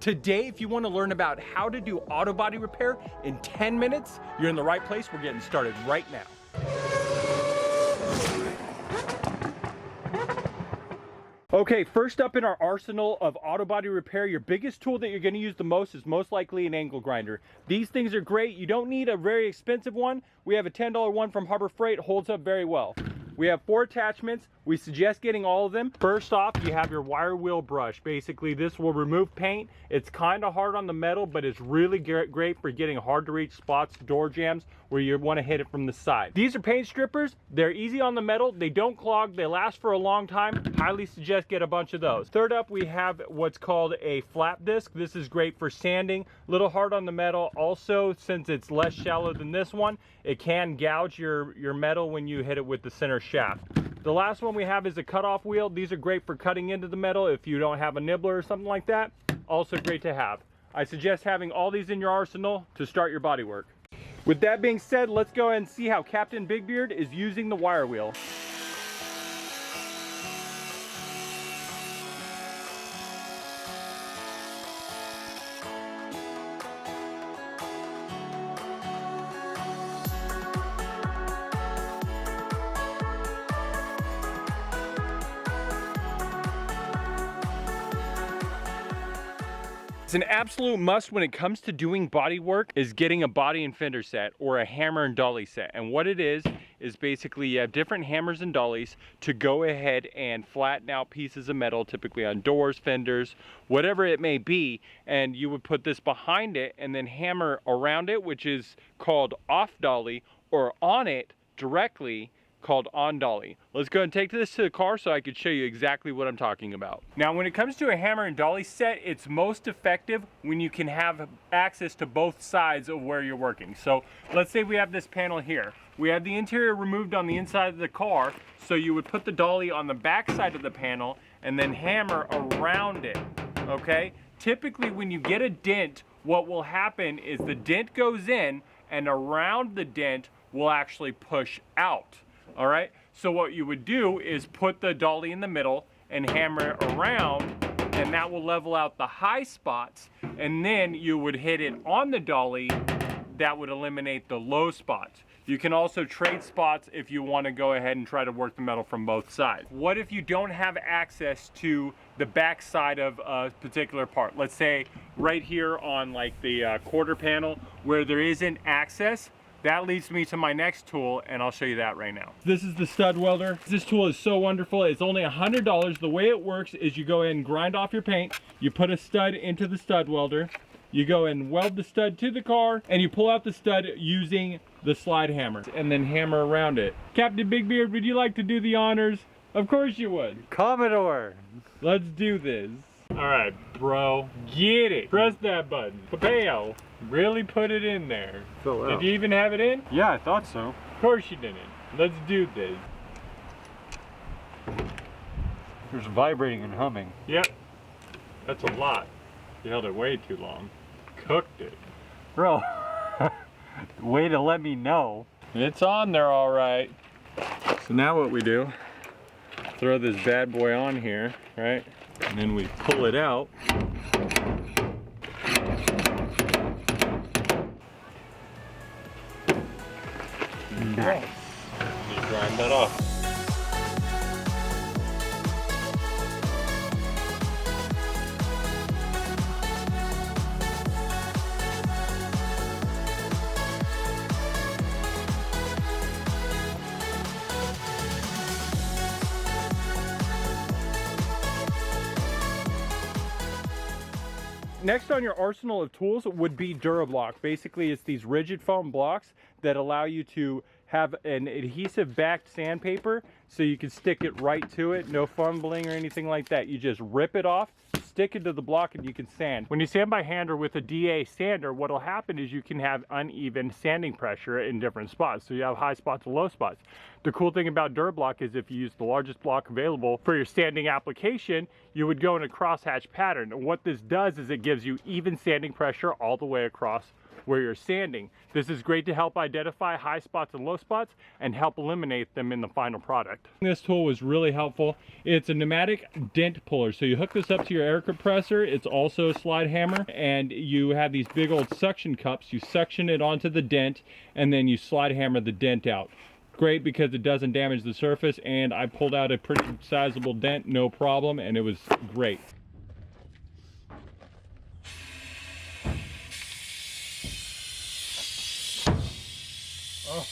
Today, if you want to learn about how to do auto body repair in 10 minutes, you're in the right place. We're getting started right now. Okay, first up in our arsenal of auto body repair, your biggest tool that you're going to use the most is most likely an angle grinder. These things are great. You don't need a very expensive one. We have a $10 one from Harbor Freight, holds up very well. We have 4 attachments. We suggest getting all of them. First off, you have your wire wheel brush. Basically, this will remove paint. It's kind of hard on the metal, but it's really great for getting hard to reach spots, door jams, where you want to hit it from the side. These are paint strippers. They're easy on the metal. They don't clog. They last for a long time. Highly suggest get a bunch of those. Third up, we have what's called a flap disc. This is great for sanding. A little hard on the metal. Also, since it's less shallow than this one, it can gouge your metal when you hit it with the center shaft. The last one we have is a cutoff wheel. These are great for cutting into the metal if you don't have a nibbler or something like that. Also great to have. I suggest having all these in your arsenal to start your body work. With that being said, let's go ahead and see how Captain Big Beard is using the wire wheel. It's an absolute must when it comes to doing body work is getting a body and fender set or a hammer and dolly set. And what it is basically you have different hammers and dollies to go ahead and flatten out pieces of metal, typically on doors, fenders, whatever it may be. And you would put this behind it and then hammer around it, which is called off dolly, or on it directly, called on dolly. Let's go ahead and take this to the car so I could show you exactly what I'm talking about. Now, when it comes to a hammer and dolly set, it's most effective when you can have access to both sides of where you're working. So let's say we have this panel here. We have the interior removed on the inside of the car, so you would put the dolly on the back side of the panel and then hammer around it, okay? Typically, when you get a dent, what will happen is the dent goes in and around the dent will actually push out. All right, so what you would do is put the dolly in the middle and hammer around, and that will level out the high spots, and then you would hit it on the dolly. That would eliminate the low spots. You can also trade spots if you want to go ahead and try to work the metal from both sides. What if you don't have access to the back side of a particular part? Let's say right here on like the quarter panel where there isn't access. That leads me to my next tool, and I'll show you that right now. This is the stud welder. This tool is so wonderful. It's only $100. The way it works is you go ahead and grind off your paint, you put a stud into the stud welder, you go and weld the stud to the car, and you pull out the stud using the slide hammer, and then hammer around it. Captain Big Beard, would you like to do the honors? Of course you would. Commodore. Let's do this. All right, bro, get it. Press that button. Papeo. Really put it in there. Did you even have it in? Yeah, I thought so. Of course you didn't. Let's do this. There's vibrating and humming. Yep. That's a lot. You held it way too long. Cooked it. Bro, way to let me know. It's on there all right. So now what we do, throw this bad boy on here, right? And then we pull it out. Nice. You grind that off. Next on your arsenal of tools would be DuraBlock. Basically, it's these rigid foam blocks that allow you to have an adhesive backed sandpaper so you can stick it right to it. No fumbling or anything like that. You just rip it off, stick it to the block, and you can sand. When you sand by hand or with a DA sander, what will happen is you can have uneven sanding pressure in different spots. So you have high spots and low spots. The cool thing about DuraBlock is if you use the largest block available for your sanding application, you would go in a crosshatch pattern. And what this does is it gives you even sanding pressure all the way across where you're sanding. This is great to help identify high spots and low spots and help eliminate them in the final product. This tool was really helpful. It's a pneumatic dent puller. So you hook this up to your air compressor. It's also a slide hammer, and you have these big old suction cups. You suction it onto the dent and then you slide hammer the dent out. Great because it doesn't damage the surface, and I pulled out a pretty sizable dent, no problem, and it was great.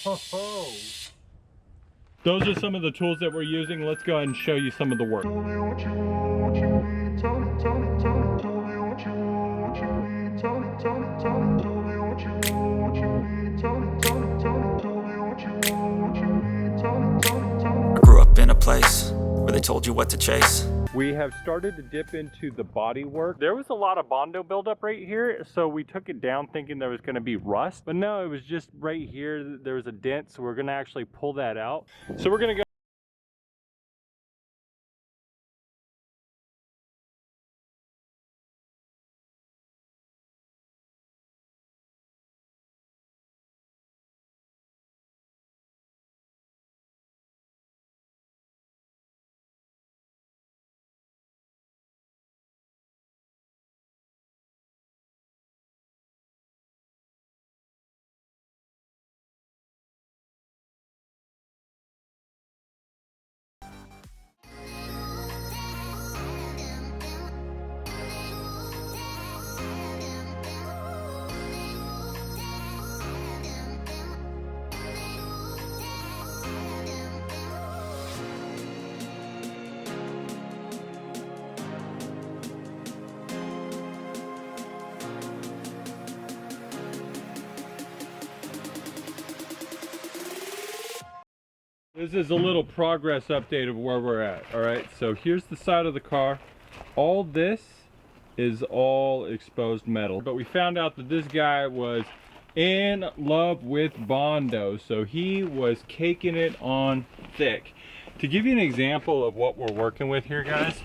Oh, those are some of the tools that we're using. Let's go ahead and show you some of the work. I grew up in a place where they told you what to chase. We have started to dip into the body work. There was a lot of Bondo buildup right here, so we took it down thinking there was going to be rust. But no, it was just right here. There was a dent, so we're going to actually pull that out. So we're going to go. This is a little progress update of where we're at. All right, so here's the side of the car. All this is all exposed metal, but we found out that this guy was in love with Bondo, so he was caking it on thick. To give you an example of what we're working with here, guys,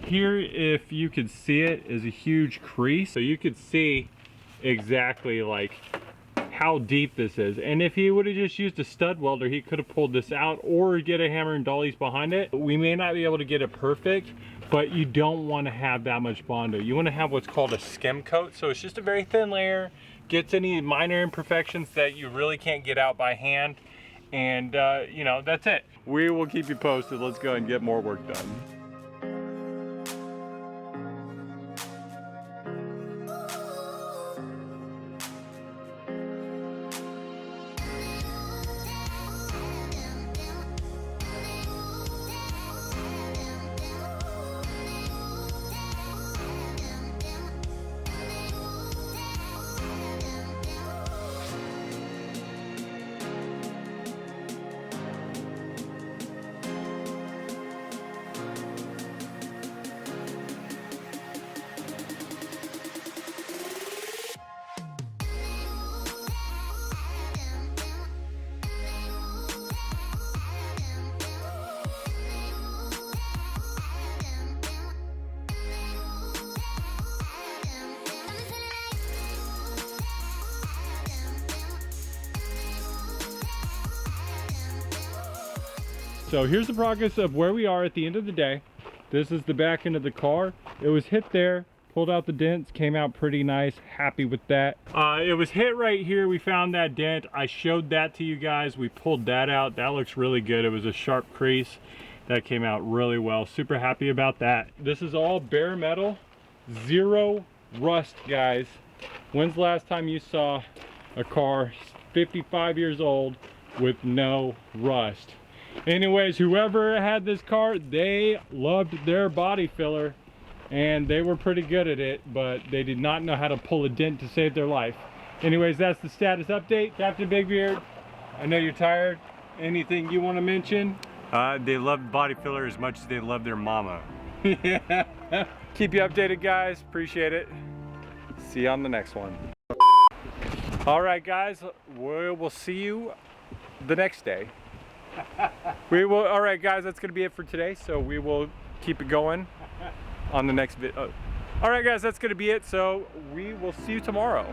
here, if you could see it, is a huge crease, so you could see exactly like how deep this is. And if he would have just used a stud welder, he could have pulled this out or get a hammer and dollies behind it. We may not be able to get it perfect, but you don't want to have that much Bondo. You want to have what's called a skim coat. So it's just a very thin layer, gets any minor imperfections that you really can't get out by hand. And you know, that's it. We will keep you posted. Let's go and get more work done. So here's the progress of where we are at the end of the day. This is the back end of the car. It was hit there, pulled out the dents, came out pretty nice, happy with that. It was hit right here, we found that dent. I showed that to you guys, we pulled that out. That looks really good. It was a sharp crease. That came out really well, super happy about that. This is all bare metal, zero rust, guys. When's the last time you saw a car 55 years old with no rust? Anyways, whoever had this car, they loved their body filler and they were pretty good at it, but they did not know how to pull a dent to save their life. Anyways, that's the status update. Captain Big Beard, I know you're tired. Anything you want to mention? They love body filler as much as they love their mama. Yeah. Keep you updated, guys. Appreciate it. See you on the next one. All right, guys, we will see you the next day. All right, guys, that's gonna be it for today, so we will keep it going on the next video. All right, guys, that's gonna be it, so we will see you tomorrow.